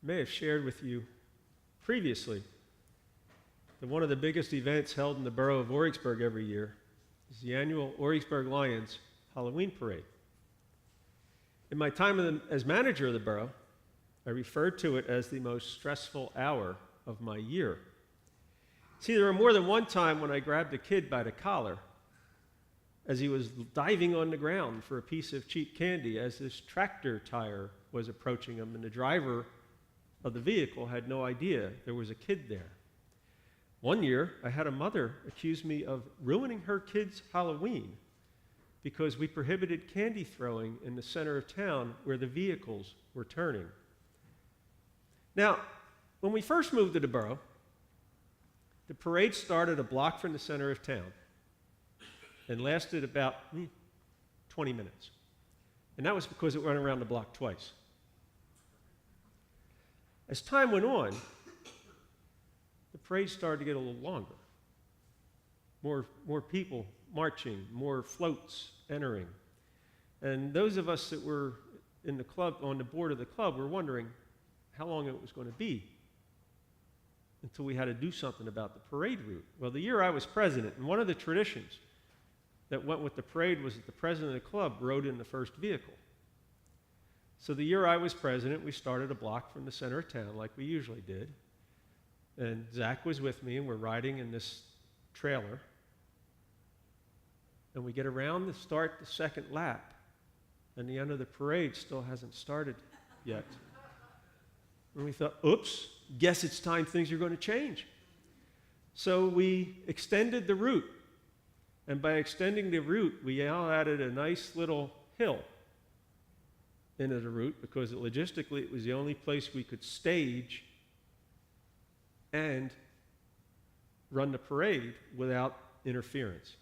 may have shared with you previously that one of the biggest events held in the borough of Origsburg every year is the annual Origsburg Lions Halloween Parade. In my time as manager of the borough, I referred to it as the most stressful hour of my year. See, there were more than one time when I grabbed a kid by the collar as he was diving on the ground for a piece of cheap candy as this tractor tire was approaching him, and the driver of the vehicle had no idea there was a kid there. One year, I had a mother accuse me of ruining her kid's Halloween because we prohibited candy throwing in the center of town where the vehicles were turning. Now, when we first moved to the borough, the parade started a block from the center of town and lasted about 20 minutes. And that was because it went around the block twice. As time went on, the parade started to get a little longer. More people marching, more floats entering. And those of us that were in the club, on the board of the club, were wondering how long it was going to be until we had to do something about the parade route. Well, the year I was president, and one of the traditions that went with the parade was that the president of the club rode in the first vehicle. So the year I was president, we started a block from the center of town like we usually did. And Zach was with me, and we're riding in this trailer. And we get around to start the second lap, and the end of the parade still hasn't started yet. And we thought, oops, guess it's time things are going to change. So we extended the route. And by extending the route, we now added a nice little hill into the route because logistically it was the only place we could stage and run the parade without interference.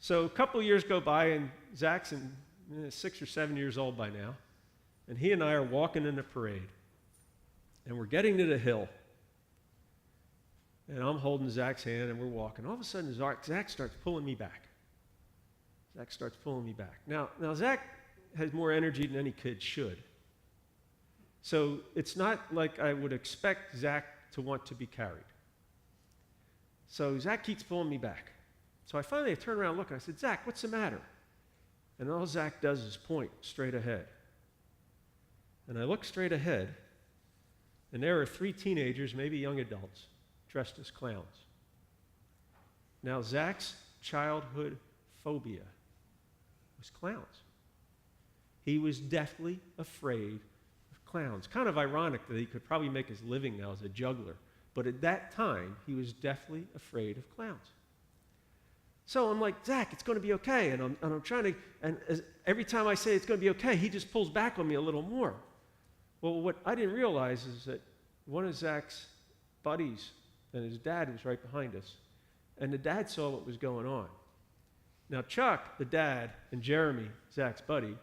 So a couple years go by, and Zach's 6 or 7 years old by now, and he and I are walking in the parade. And we're getting to the hill. And I'm holding Zach's hand, and we're walking. All of a sudden, Zach starts pulling me back. Zach starts pulling me back. Now Zach has more energy than any kid should. So it's not like I would expect Zach to want to be carried. So Zach keeps pulling me back. So I finally turn around and look, and I said, Zach, what's the matter? And all Zach does is point straight ahead. And I look straight ahead, and there are 3 teenagers, maybe young adults, dressed as clowns. Now, Zach's childhood phobia was clowns. He was deathly afraid of clowns. Kind of ironic that he could probably make his living now as a juggler, but at that time, he was deathly afraid of clowns. So I'm like, Zach, it's going to be okay. And I'm trying to, and every time I say it's going to be okay, he just pulls back on me a little more. Well, what I didn't realize is that one of Zach's buddies and his dad was right behind us, and the dad saw what was going on. Now, Chuck, the dad, and Jeremy, Zach's buddy,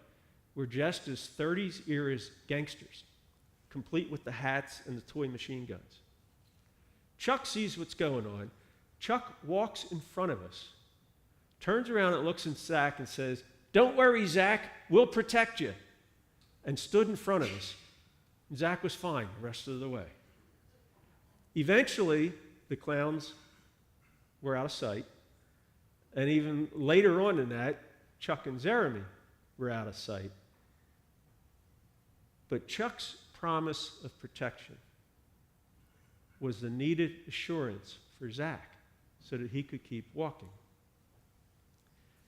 were dressed as 30s era gangsters, complete with the hats and the toy machine guns. Chuck sees what's going on. Chuck walks in front of us, turns around and looks at Zach and says, "Don't worry, Zach, we'll protect you," and stood in front of us. Zach was fine the rest of the way. Eventually, the clowns were out of sight. And even later on in that, Chuck and Jeremy were out of sight. But Chuck's promise of protection was the needed assurance for Zach so that he could keep walking.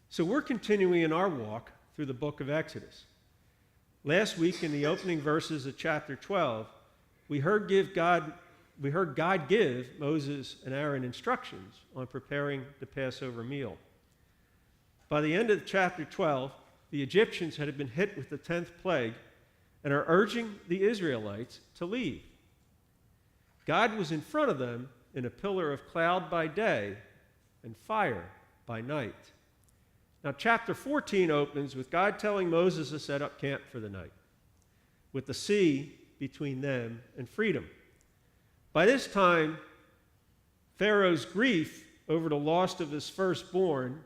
So we're continuing in our walk through the book of Exodus. Last week, in the opening verses of chapter 12, we heard God give Moses and Aaron instructions on preparing the Passover meal. By the end of chapter 12, the Egyptians had been hit with the 10th plague and are urging the Israelites to leave. God was in front of them in a pillar of cloud by day and fire by night. Now, chapter 14 opens with God telling Moses to set up camp for the night, with the sea between them and freedom. By this time, Pharaoh's grief over the loss of his firstborn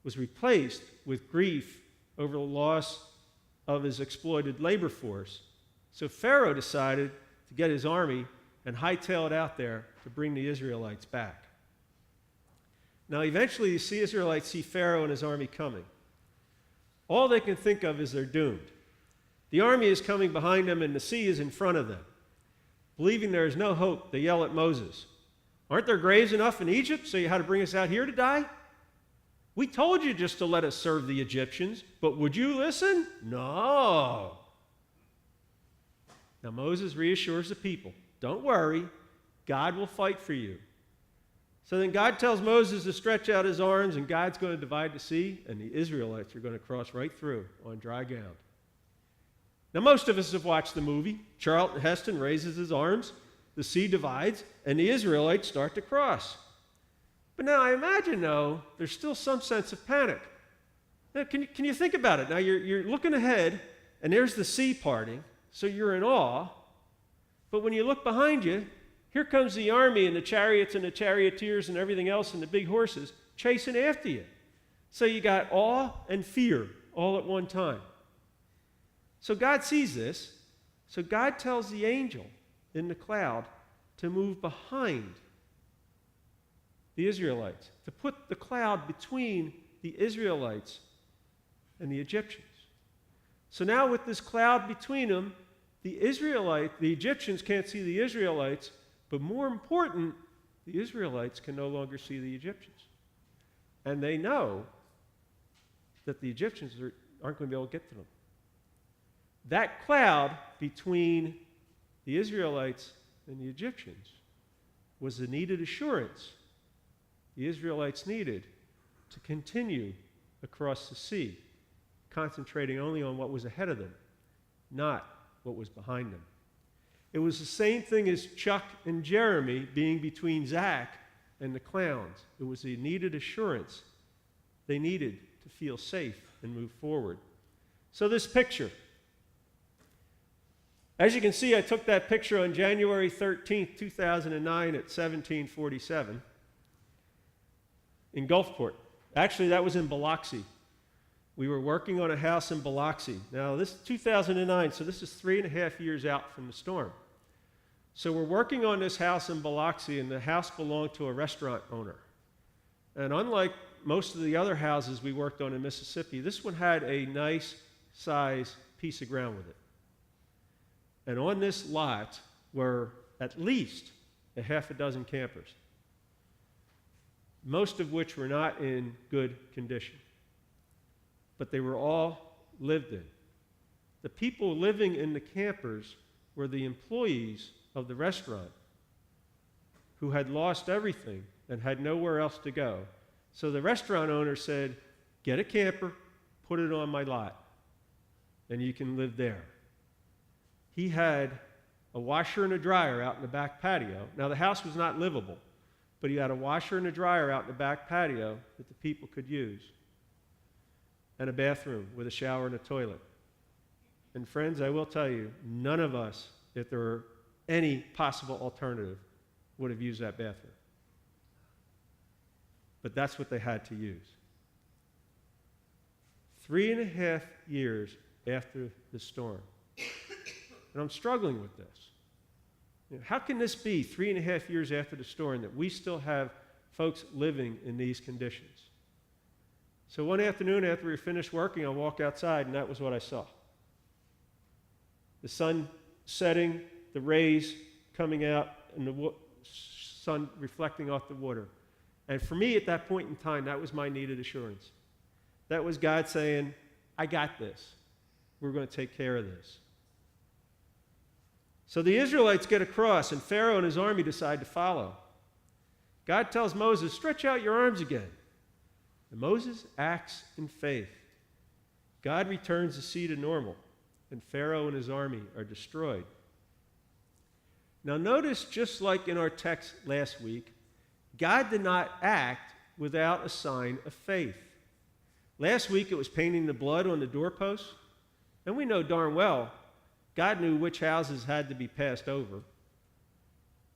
was replaced with grief over the loss of his exploited labor force, So Pharaoh decided to get his army and hightail it out there to bring the Israelites back. Now, eventually, the Israelites see Pharaoh and his army coming. All they can think of is they're doomed. The army is coming behind them, and the sea is in front of them. Believing there is no hope, they yell at Moses, "Aren't there graves enough in Egypt, so you had to bring us out here to die? We told you just to let us serve the Egyptians, but would you listen? No." Now Moses reassures the people, "Don't worry, God will fight for you." So then God tells Moses to stretch out his arms, and God's going to divide the sea, and the Israelites are going to cross right through on dry ground. Now, most of us have watched the movie. Charlton Heston raises his arms, the sea divides, and the Israelites start to cross. But now I imagine, though, there's still some sense of panic. Now, can you think about it? Now, you're looking ahead, and there's the sea parting, so you're in awe. But when you look behind you, here comes the army and the chariots and the charioteers and everything else and the big horses chasing after you. So you got awe and fear all at one time. So God sees this. So God tells the angel in the cloud to move behind the Israelites, to put the cloud between the Israelites and the Egyptians. So now with this cloud between them, the Egyptians can't see the Israelites, but more important, the Israelites can no longer see the Egyptians. And they know that the Egyptians aren't going to be able to get to them. That cloud between the Israelites and the Egyptians was the needed assurance the Israelites needed to continue across the sea, concentrating only on what was ahead of them, not what was behind them. It was the same thing as Chuck and Jeremy being between Zach and the clowns. It was the needed assurance they needed to feel safe and move forward. So this picture. As you can see, I took that picture on January 13th, 2009 at 1747 in Gulfport. Actually, that was in Biloxi. We were working on a house in Biloxi. Now, this is 2009, so this is 3.5 years out from the storm. So we're working on this house in Biloxi, and the house belonged to a restaurant owner. And unlike most of the other houses we worked on in Mississippi, this one had a nice size piece of ground with it. And on this lot were at least a half a dozen campers, most of which were not in good condition. But they were all lived in. The people living in the campers were the employees of the restaurant who had lost everything and had nowhere else to go. So the restaurant owner said, "Get a camper, put it on my lot, and you can live there." He had a washer and a dryer out in the back patio. Now, the house was not livable, but he had a washer and a dryer out in the back patio that the people could use, and a bathroom with a shower and a toilet. And friends, I will tell you, none of us, if there were any possible alternative, would have used that bathroom. But that's what they had to use. 3.5 years after the storm. And I'm struggling with this. How can this be 3.5 years after the storm that we still have folks living in these conditions? So one afternoon after we finished working, I walked outside, and that was what I saw. The sun setting, the rays coming out, and the sun reflecting off the water. And for me at that point in time, that was my needed assurance. That was God saying, "I got this. We're going to take care of this." So the Israelites get across, and Pharaoh and his army decide to follow. God tells Moses, "Stretch out your arms again." And Moses acts in faith. God returns the sea to normal, and Pharaoh and his army are destroyed. Now notice, just like in our text last week, God did not act without a sign of faith. Last week it was painting the blood on the doorposts, and we know darn well God knew which houses had to be passed over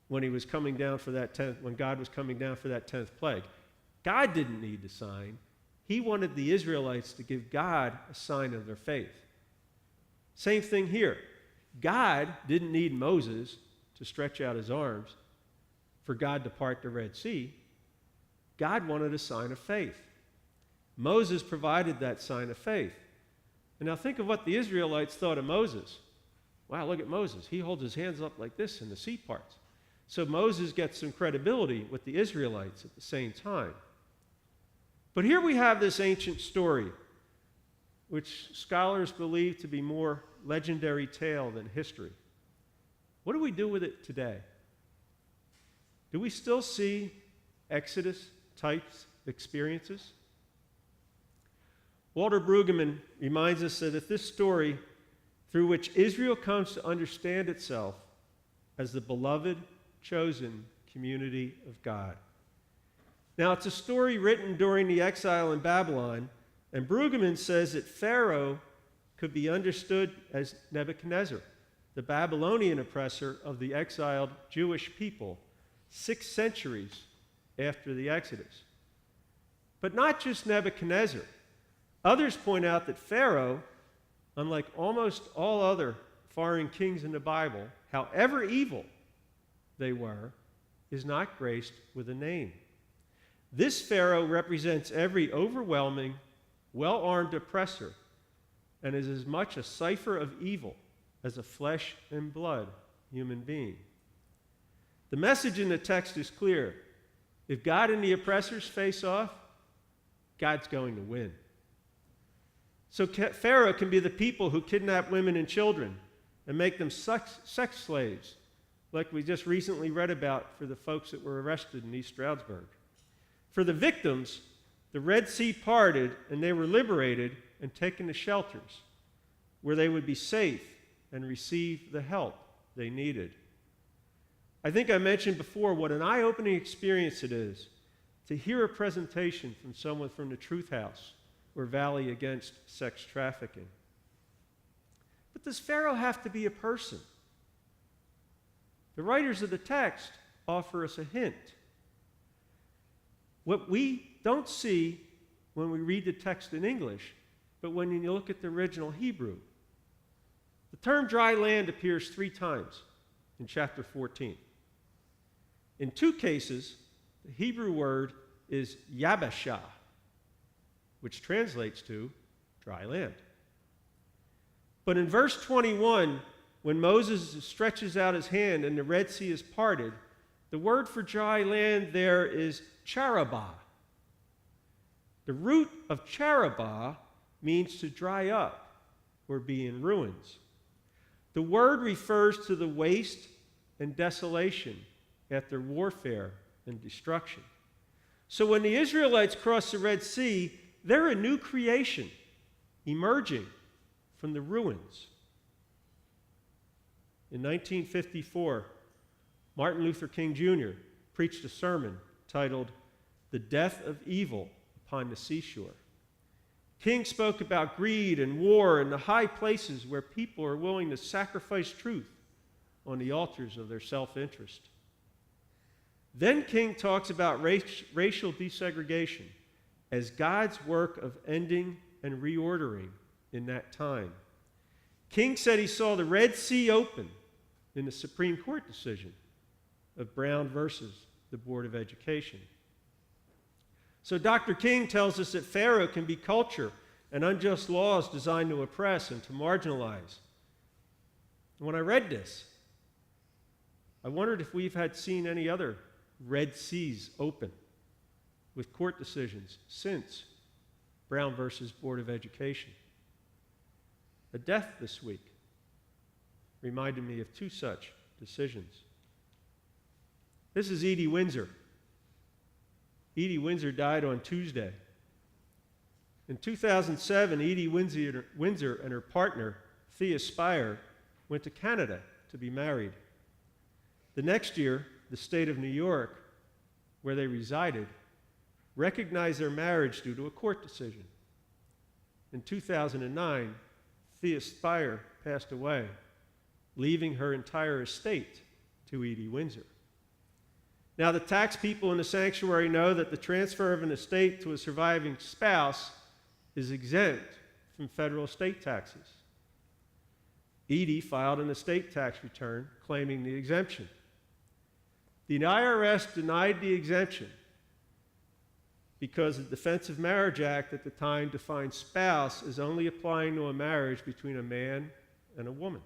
when he was coming down for that 10th, when God was coming down for that 10th plague. God didn't need the sign. He wanted the Israelites to give God a sign of their faith. Same thing here. God didn't need Moses to stretch out his arms for God to part the Red Sea. God wanted a sign of faith. Moses provided that sign of faith. And now think of what the Israelites thought of Moses. Wow, look at Moses. He holds his hands up like this and the sea parts. So Moses gets some credibility with the Israelites at the same time. But here we have this ancient story, which scholars believe to be more legendary tale than history. What do we do with it today? Do we still see Exodus types experiences? Walter Brueggemann reminds us that this story, through which Israel comes to understand itself as the beloved, chosen community of God. Now, it's a story written during the exile in Babylon, and Brueggemann says that Pharaoh could be understood as Nebuchadnezzar, the Babylonian oppressor of the exiled Jewish people 6 centuries after the Exodus. But not just Nebuchadnezzar. Others point out that Pharaoh, unlike almost all other foreign kings in the Bible, however evil they were, is not graced with a name. This Pharaoh represents every overwhelming, well-armed oppressor and is as much a cipher of evil as a flesh and blood human being. The message in the text is clear. If God and the oppressors face off, God's going to win. So Pharaoh can be the people who kidnap women and children and make them sex slaves, like we just recently read about for the folks that were arrested in East Stroudsburg. For the victims, the Red Sea parted and they were liberated and taken to shelters where they would be safe and receive the help they needed. I think I mentioned before what an eye-opening experience it is to hear a presentation from someone from the Truth House or Valley Against Sex Trafficking. But does Pharaoh have to be a person? The writers of the text offer us a hint. What we don't see when we read the text in English, but when you look at the original Hebrew, the term dry land appears 3 times in chapter 14. In 2 cases, the Hebrew word is yabashah, which translates to dry land. But in verse 21, when Moses stretches out his hand and the Red Sea is parted, the word for dry land there is charabah. The root of charabah means to dry up or be in ruins. The word refers to the waste and desolation after warfare and destruction. So when the Israelites cross the Red Sea, they're a new creation emerging from the ruins. In 1954, Martin Luther King Jr. preached a sermon titled "The Death of Evil Upon the Seashore." King spoke about greed and war and the high places where people are willing to sacrifice truth on the altars of their self-interest. Then King talks about racial desegregation as God's work of ending and reordering in that time. King said he saw the Red Sea open in the Supreme Court decision of Brown versus the Board of Education. So Dr. King tells us that Pharaoh can be culture and unjust laws designed to oppress and to marginalize. And when I read this, I wondered if we've seen any other Red Seas open with court decisions since Brown versus Board of Education. A death this week reminded me of 2 such decisions. This is Edie Windsor. Edie Windsor died on Tuesday. In 2007, Edie Windsor and her partner, Thea Spire, went to Canada to be married. The next year, the state of New York, where they resided, recognized their marriage due to a court decision. In 2009, Thea Spire passed away, leaving her entire estate to Edie Windsor. Now, the tax people in the sanctuary know that the transfer of an estate to a surviving spouse is exempt from federal estate taxes. Edie filed an estate tax return claiming the exemption. The IRS denied the exemption because the Defense of Marriage Act at the time defined spouse as only applying to a marriage between a man and a woman.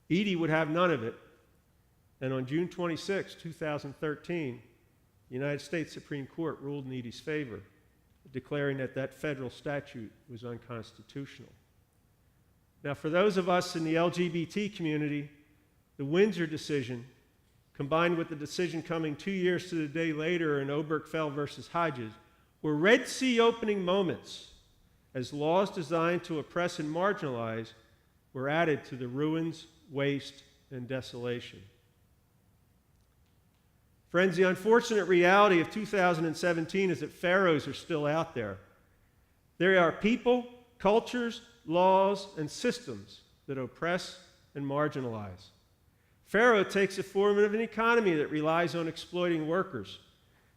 Edie would have none of it, and on June 26, 2013, the United States Supreme Court ruled in Edie's favor, declaring that that federal statute was unconstitutional. Now, for those of us in the LGBT community, the Windsor decision, combined with the decision coming 2 years to the day later in Obergefell versus Hodges, were Red Sea opening moments as laws designed to oppress and marginalize were added to the ruins, waste, and desolation. Friends, the unfortunate reality of 2017 is that pharaohs are still out there. There are people, cultures, laws, and systems that oppress and marginalize. Pharaoh takes the form of an economy that relies on exploiting workers.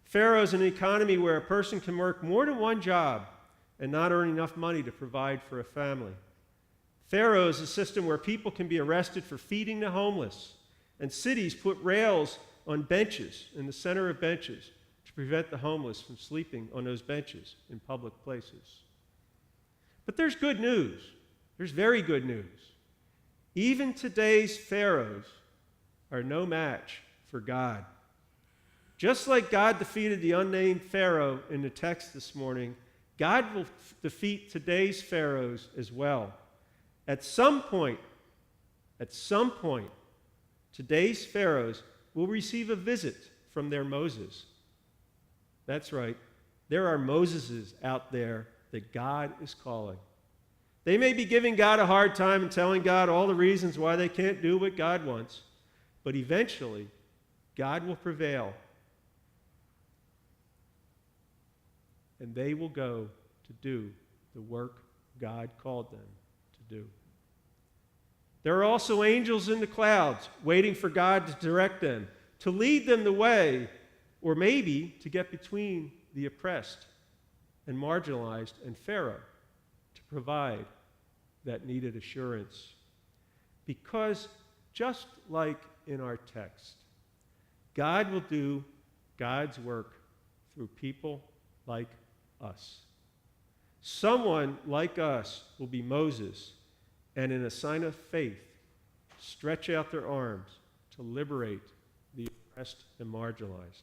Pharaoh is an economy where a person can work more than one job and not earn enough money to provide for a family. Pharaoh is a system where people can be arrested for feeding the homeless, and cities put rails on benches, in the center of benches, to prevent the homeless from sleeping on those benches in public places. But there's good news. There's very good news. Even today's pharaohs are no match for God. Just like God defeated the unnamed Pharaoh in the text this morning, God will defeat today's pharaohs as well. At some point, today's pharaohs will receive a visit from their Moses. That's right. There are Moseses out there that God is calling. They may be giving God a hard time and telling God all the reasons why they can't do what God wants, but eventually, God will prevail, and they will go to do the work God called them to do. There are also angels in the clouds waiting for God to direct them, to lead them the way, or maybe to get between the oppressed and marginalized and Pharaoh to provide that needed assurance. Because just like in our text, God will do God's work through people like us. Someone like us will be Moses, and in a sign of faith, stretch out their arms to liberate the oppressed and marginalized.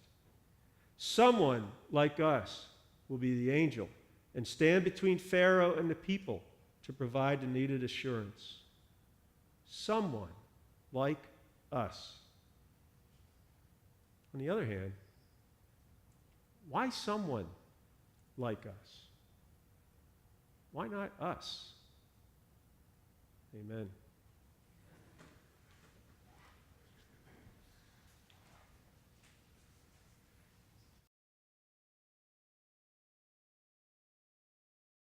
Someone like us will be the angel and stand between Pharaoh and the people to provide the needed assurance. Someone like us. On the other hand, why someone like us? Why not us? Amen.